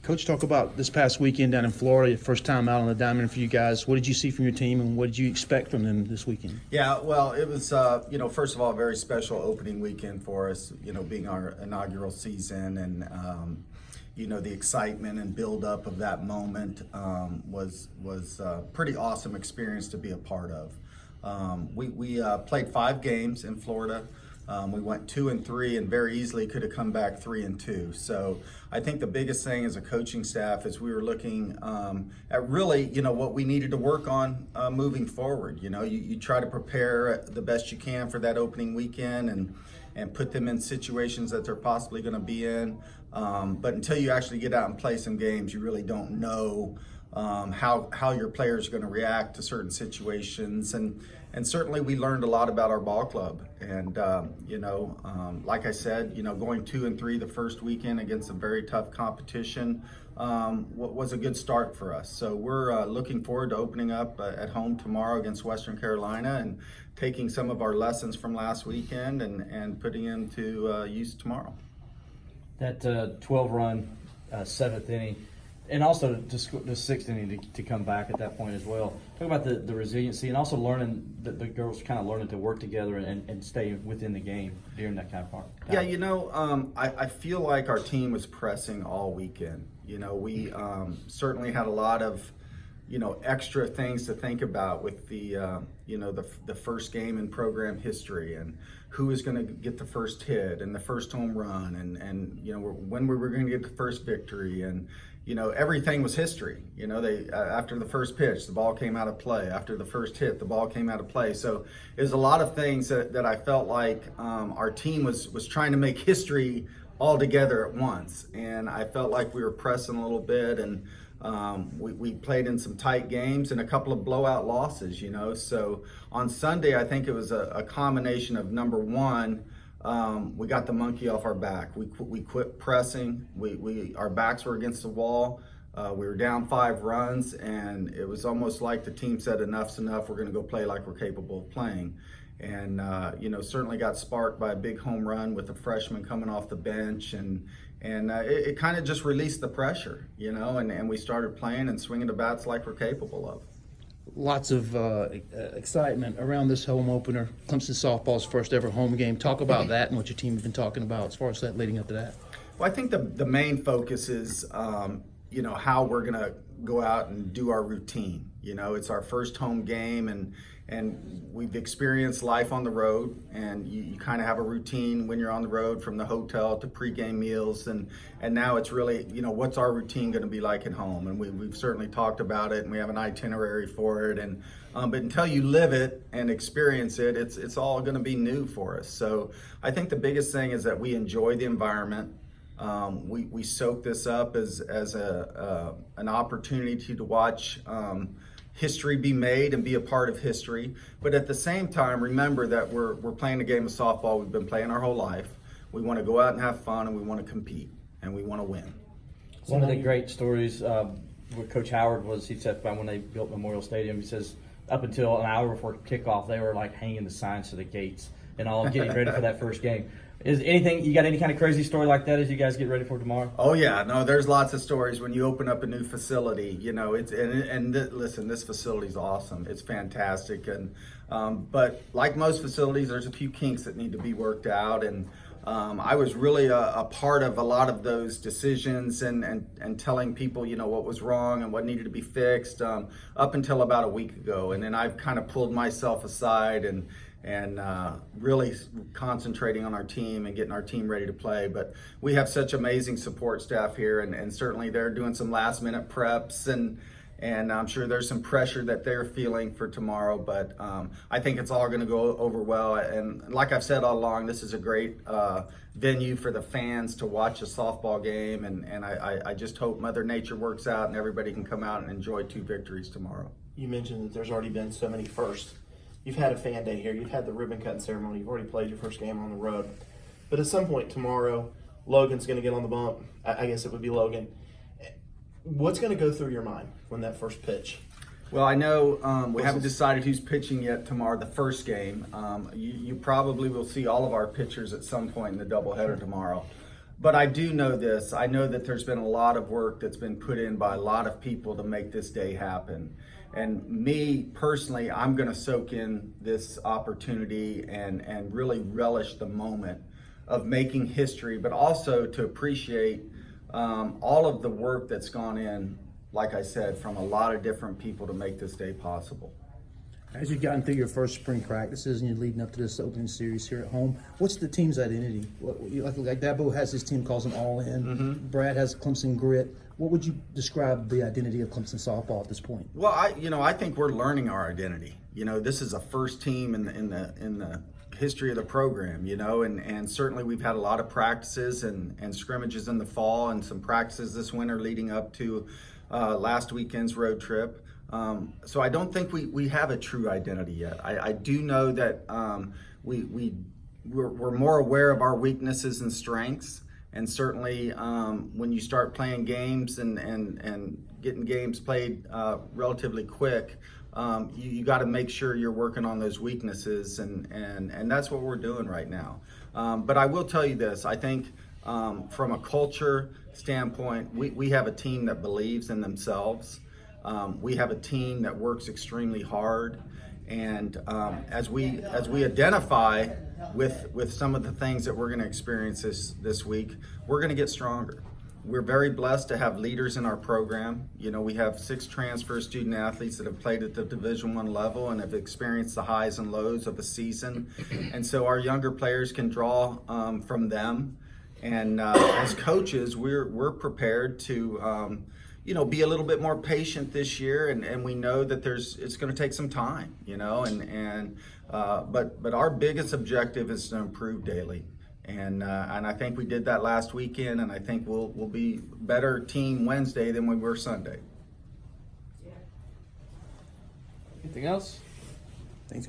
Coach, talk about this past weekend down in Florida, your first time out on the diamond for you guys. What did you see from your team, and what did you expect from them this weekend? Yeah, well, it was, first of all, a very special opening weekend for us, being our inaugural season. And, the excitement and build up of that moment was a pretty awesome experience to be a part of. We played 5 games in Florida. We went 2-3 and very easily could have come back 3-2. So I think the biggest thing as a coaching staff is we were looking at really, what we needed to work on moving forward. You try to prepare the best you can for that opening weekend and put them in situations that they're possibly going to be in. But until you actually get out and play some games, you really don't know how your players are going to react to certain situations. And certainly we learned a lot about our ball club. And, like I said, going 2-3 the first weekend against some very tough competition was a good start for us. So we're looking forward to opening up at home tomorrow against Western Carolina and taking some of our lessons from last weekend and putting them to use tomorrow. That 12-run 7th inning, and also the 6th inning to come back at that point as well. Talk about the resiliency and also learning that the girls kind of learning to work together and stay within the game during that kind of part. Yeah, I feel like our team was pressing all weekend. We certainly had a lot of, extra things to think about with the first game in program history and who was going to get the first hit and the first home run and when we were going to get the first victory and everything was history. After the first pitch, the ball came out of play. After the first hit, the ball came out of play. So there's a lot of things that I felt like our team was trying to make history all together at once. And I felt like we were pressing a little bit, and we played in some tight games and a couple of blowout losses, So on Sunday, I think it was a combination of, number one, we got the monkey off our back. We quit pressing. Our backs were against the wall. We were down 5 runs, and it was almost like the team said, enough's enough. We're going to go play like we're capable of playing. And, certainly got sparked by a big home run with a freshman coming off the bench. And it kind of just released the pressure, and we started playing and swinging the bats like we're capable of. Lots of excitement around this home opener. Clemson softball's first ever home game. Talk about that and what your team has been talking about as far as that leading up to that. Well, I think the main focus is, how we're going to go out and do our routine. It's our first home game, and we've experienced life on the road, and you kind of have a routine when you're on the road, from the hotel to pregame meals, and now it's really, what's our routine going to be like at home? And we've certainly talked about it, and we have an itinerary for it, and but until you live it and experience it, it's all going to be new for us. So I think the biggest thing is that we enjoy the environment. We soak this up as an opportunity to watch history be made and be a part of history. But at the same time, remember that we're playing a game of softball we've been playing our whole life. We want to go out and have fun, and we want to compete, and we want to win. One of the great stories with Coach Howard was, he said about when they built Memorial Stadium, he says up until an hour before kickoff, they were like hanging the signs to the gates and all getting ready for that first game. You got any kind of crazy story like that as you guys get ready for tomorrow? Oh yeah, no, there's lots of stories when you open up a new facility. Listen, this facility's awesome. It's fantastic, and but like most facilities, there's a few kinks that need to be worked out, and I was really a part of a lot of those decisions and telling people, what was wrong and what needed to be fixed up until about a week ago, and then I've kind of pulled myself aside and really concentrating on our team and getting our team ready to play. But we have such amazing support staff here, and certainly they're doing some last minute preps, and I'm sure there's some pressure that they're feeling for tomorrow, but I think it's all going to go over well. And like I've said all along, this is a great venue for the fans to watch a softball game, and I just hope Mother Nature works out and everybody can come out and enjoy 2 victories tomorrow. You mentioned that there's already been so many firsts. You've had a fan day here. You've had the ribbon cutting ceremony. You've already played your first game on the road. But at some point tomorrow, Logan's going to get on the bump. I guess it would be Logan. What's going to go through your mind when that first pitch? Well, I know we haven't decided who's pitching yet tomorrow, the first game. You probably will see all of our pitchers at some point in the doubleheader tomorrow. But I do know this. I know that there's been a lot of work that's been put in by a lot of people to make this day happen. And me personally, I'm going to soak in this opportunity and really relish the moment of making history, but also to appreciate all of the work that's gone in, like I said, from a lot of different people to make this day possible. As you've gotten through your first spring practices and you're leading up to this opening series here at home, what's the team's identity? Like Dabo has his team calls them all in. Brad has Clemson grit. What would you describe the identity of Clemson softball at this point? Well, I think we're learning our identity. This is a first team in the history of the program. And certainly we've had a lot of practices and scrimmages in the fall and some practices this winter leading up to last weekend's road trip. So I don't think we have a true identity yet. I do know that we're more aware of our weaknesses and strengths, and certainly when you start playing games and getting games played relatively quick, you got to make sure you're working on those weaknesses, and that's what we're doing right now. But I will tell you this: I think from a culture standpoint, we have a team that believes in themselves. We have a team that works extremely hard, and as we identify with some of the things that we're going to experience this week, we're going to get stronger. We're very blessed to have leaders in our program. We have 6 transfer student athletes that have played at the Division I level and have experienced the highs and lows of a season, and so our younger players can draw from them. And as coaches, we're prepared to be a little bit more patient this year, and we know that it's going to take some time, but our biggest objective is to improve daily, and I think we did that last weekend, and I think we'll be better team Wednesday than we were Sunday. Anything else? Thanks, Coach.